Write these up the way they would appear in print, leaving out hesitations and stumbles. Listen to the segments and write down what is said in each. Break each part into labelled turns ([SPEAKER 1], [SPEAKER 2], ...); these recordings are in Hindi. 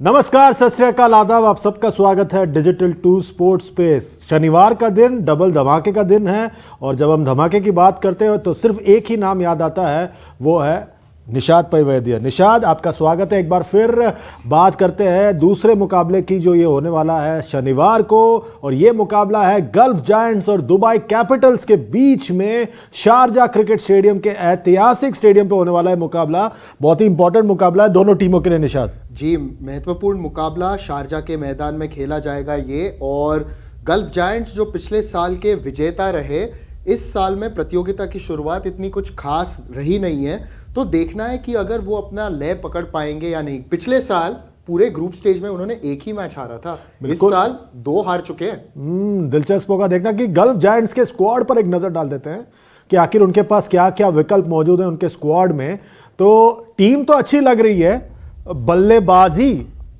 [SPEAKER 1] नमस्कार, सत श्री अकाल, आदाब। आप सबका स्वागत है डिजिटल 2 स्पोर्ट्स स्पेस। शनिवार का दिन डबल धमाके का दिन है और जब हम धमाके की बात करते हैं तो सिर्फ एक ही नाम याद आता है, वो है निषाद पै वैद्य। निषाद, आपका स्वागत है। एक बार फिर बात करते हैं दूसरे मुकाबले की जो ये होने वाला है शनिवार को, और ये मुकाबला है गल्फ जायंट्स और दुबई कैपिटल्स के बीच में शारजा क्रिकेट स्टेडियम के ऐतिहासिक स्टेडियम पे होने वाला है मुकाबला। बहुत ही इंपॉर्टेंट मुकाबला है दोनों टीमों के लिए। निषाद
[SPEAKER 2] जी, महत्वपूर्ण मुकाबला शारजा के मैदान में खेला जाएगा ये, और गल्फ जायंट्स जो पिछले साल के विजेता रहे, इस साल में प्रतियोगिता की शुरुआत इतनी कुछ खास रही नहीं है, तो देखना है कि अगर वो अपना लय पकड़ पाएंगे या नहीं। पिछले साल पूरे ग्रुप स्टेज में उन्होंने एक ही मैच हारा था, इस साल 2 हार चुके हैं।
[SPEAKER 1] दिलचस्प होगा देखना कि गल्फ जायंट्स के स्क्वाड पर एक नजर डाल देते हैं कि आखिर उनके पास क्या क्या विकल्प मौजूद हैं उनके स्क्वाड में। तो टीम तो अच्छी लग रही है, बल्लेबाजी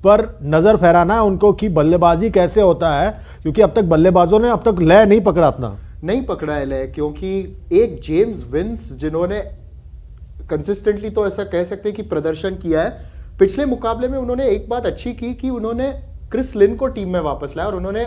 [SPEAKER 1] पर नजर फहराना है उनको कि बल्लेबाजी कैसे होता है, क्योंकि अब तक बल्लेबाजों ने अब तक लय नहीं पकड़ा, अपना
[SPEAKER 2] नहीं पकड़ा है लय। क्योंकि एक जेम्स विंस जिन्होंने कंसिस्टेंटली तो ऐसा कह सकते हैं कि प्रदर्शन किया है, पिछले मुकाबले में उन्होंने एक बात अच्छी की कि उन्होंने क्रिस लिन को टीम में वापस लाया और उन्होंने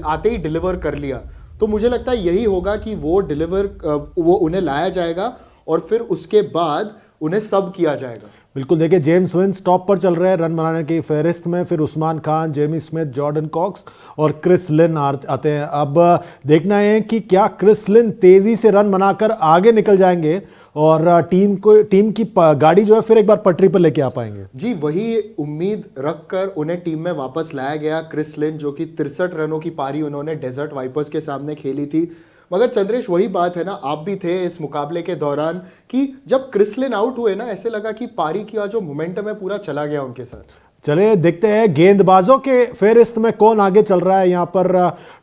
[SPEAKER 2] आते ही डिलीवर कर लिया। तो मुझे लगता है यही होगा कि वो उन्हें लाया जाएगा और फिर उसके बाद उन्हें सब किया जाएगा।
[SPEAKER 1] बिल्कुल, देखिए जेम्स विंस टॉप पर चल रहे हैं रन बनाने की फहरिस्त में, फिर Usman Khan, Jamie Smith, Jordan Cox और क्रिस लिन आते हैं। अब देखना है कि क्या क्रिस लिन तेजी से रन बनाकर आगे निकल जाएंगे और टीम की गाड़ी जो है फिर एक बार पटरी पर लेके आ पाएंगे।
[SPEAKER 2] जी, वही उम्मीद रखकर उन्हें टीम में वापस लाया गया। क्रिस लिन जो कि 63 रनों की पारी उन्होंने डेजर्ट वाइपर्स के सामने खेली थी। मगर चंद्रेश, वही बात है ना, आप भी थे इस मुकाबले के दौरान, कि जब क्रिस लिन आउट हुए ना, ऐसे लगा कि पारी का जो मोमेंटम है पूरा चला गया उनके साथ।
[SPEAKER 1] चलिए देखते हैं गेंदबाजों के फेहरिस्त में कौन आगे चल रहा है। यहाँ पर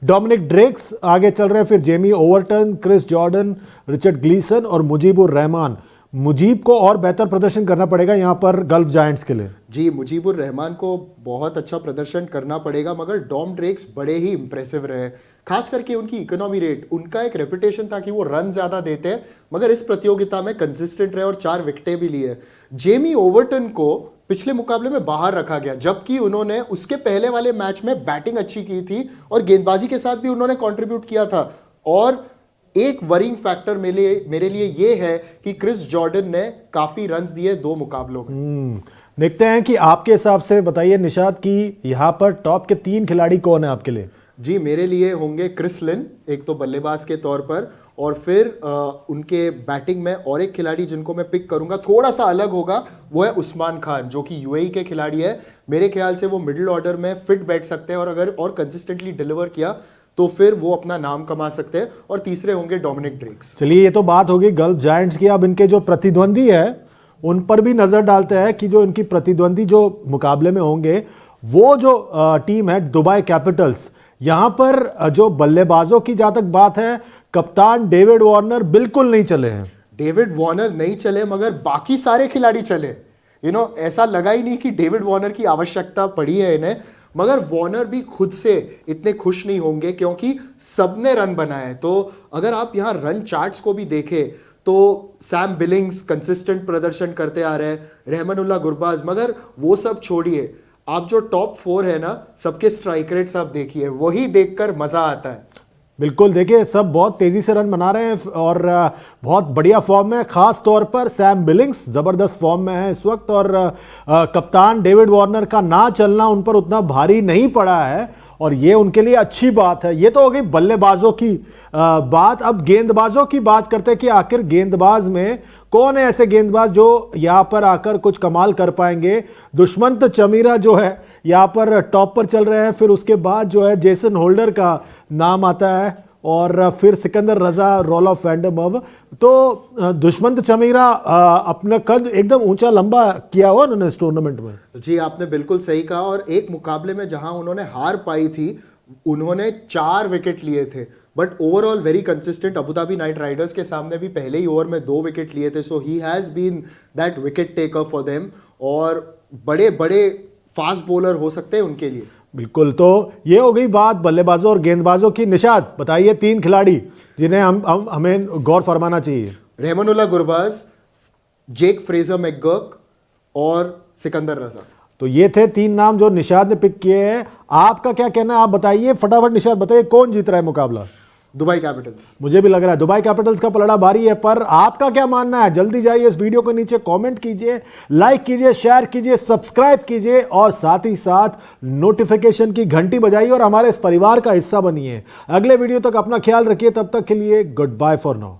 [SPEAKER 1] डोमिनिक ड्रेक्स आगे चल रहे हैं, फिर Jamie Overton, Chris Jordan, Richard Gleeson और मुजीबुर रहमान। मुजीब को और बेहतर प्रदर्शन करना पड़ेगा यहाँ पर गल्फ जायंट्स के लिए।
[SPEAKER 2] जी, मुजीबुर रहमान को बहुत अच्छा प्रदर्शन करना पड़ेगा, मगर डॉम ड्रेक्स बड़े ही इंप्रेसिव रहे, खास करके उनकी इकोनॉमी रेट। उनका एक रेपुटेशन था कि वो रन ज्यादा देते हैं, मगर इस प्रतियोगिता में कंसिस्टेंट रहे और 4 विकेटें भी लिए। जेमी ओवरटन को पिछले मुकाबले में बाहर रखा गया, जबकि उन्होंने उसके पहले वाले मैच में बैटिंग अच्छी की थी और गेंदबाजी के साथ भी उन्होंने कंट्रीब्यूट किया था। और एक वरिंग फैक्टर मेरे लिए ये है कि क्रिस जॉर्डन ने काफी रन्स दिए 2 मुकाबलों में।
[SPEAKER 1] देखते हैं कि आपके हिसाब से बताइए निषाद कि यहाँ पर टॉप के 3 खिलाड़ी कौन है आपके लिए।
[SPEAKER 2] जी, मेरे लिए होंगे क्रिस लिन, एक तो बल्लेबाज के तौर पर, और फिर उनके बैटिंग में और एक खिलाड़ी जिनको मैं पिक करूंगा, थोड़ा सा अलग होगा, वो है उस्मान खान, जो कि यूएई के खिलाड़ी है। मेरे ख्याल से वो मिडिल ऑर्डर में फिट बैठ सकते हैं और अगर और कंसिस्टेंटली डिलीवर किया तो फिर वो अपना नाम कमा सकते हैं। और तीसरे होंगे डोमिनिक ड्रेक्स।
[SPEAKER 1] चलिए, ये तो बात होगी गल्फ जायंट्स की। अब इनके जो प्रतिद्वंदी है उन पर भी नजर डालते हैं कि जो इनकी प्रतिद्वंदी जो मुकाबले में होंगे, वो जो टीम है दुबई कैपिटल्स, यहां पर जो बल्लेबाजों की जहां तक बात है, कप्तान डेविड वार्नर बिल्कुल नहीं चले हैं।
[SPEAKER 2] डेविड वार्नर नहीं चले, मगर बाकी सारे खिलाड़ी चले। ऐसा लगा ही नहीं कि डेविड वार्नर की आवश्यकता पड़ी है इन्हें। मगर वार्नर भी खुद से इतने खुश नहीं होंगे क्योंकि सबने रन बनाए। तो अगर आप यहां रन चार्ट्स को भी देखें तो सैम बिलिंग्स कंसिस्टेंट प्रदर्शन करते आ रहे हैं, रहमानुल्लाह गुरबाज, मगर वो सब छोड़िए, आप जो टॉप 4 है ना, सबके स्ट्राइक रेट्स आप देखिए, वही देखकर मजा आता है।
[SPEAKER 1] बिल्कुल, देखिए सब बहुत तेजी से रन बना रहे हैं और बहुत बढ़िया फॉर्म में, खास तौर पर सैम बिलिंग्स जबरदस्त फॉर्म में है इस वक्त, और कप्तान डेविड वार्नर का ना चलना उन पर उतना भारी नहीं पड़ा है और ये उनके लिए अच्छी बात है। ये तो हो गई बल्लेबाजों की बात। अब गेंदबाजों की बात करते हैं कि आखिर गेंदबाज में कौन है ऐसे गेंदबाज जो यहां पर आकर कुछ कमाल कर पाएंगे। दुष्मंत चमीरा जो है यहां पर टॉप पर चल रहे हैं, फिर उसके बाद जो है जेसन होल्डर का नाम आता है और फिर सिकंदर रजा, रोलोफ वैंडरमर्व। तो दुष्मंत चमीरा अपना कद एकदम ऊंचा लंबा किया हुआ उन्होंने इस टूर्नामेंट में।
[SPEAKER 2] जी, आपने बिल्कुल सही कहा। और एक मुकाबले में जहां उन्होंने हार पाई थी, उन्होंने 4 विकेट लिए थे, but overall very consistent. Abu Dhabi Knight Riders के सामने भी पहले ही ओवर में 2 विकेट लिए थे। So he has been that wicket taker for them, और बड़े बड़े फास्ट बॉलर हो सकते हैं उनके लिए।
[SPEAKER 1] बिल्कुल, तो ये हो गई बात बल्लेबाजों और गेंदबाजों की। निषाद, बताइए 3 खिलाड़ी जिन्हें हमें गौर फरमाना चाहिए।
[SPEAKER 2] Rahmanullah Gurbaz, Jake Fraser McGurk और सिकंदर रजा।
[SPEAKER 1] तो ये थे 3 नाम जो निशाद ने पिक किए हैं। आपका क्या कहना है, आप बताइए फटाफट। निशाद बताइए कौन जीत रहा है मुकाबला?
[SPEAKER 2] Dubai Capitals.
[SPEAKER 1] मुझे भी लग रहा है दुबई कैपिटल्स का पलड़ा भारी है, पर आपका क्या मानना है? जल्दी जाइए इस वीडियो के नीचे कमेंट कीजिए, लाइक कीजिए, शेयर कीजिए, सब्सक्राइब कीजिए और साथ ही साथ नोटिफिकेशन की घंटी बजाइए और हमारे इस परिवार का हिस्सा बनिए। अगले वीडियो तक अपना ख्याल रखिए, तब तक के लिए गुड बाय फॉर नाउ।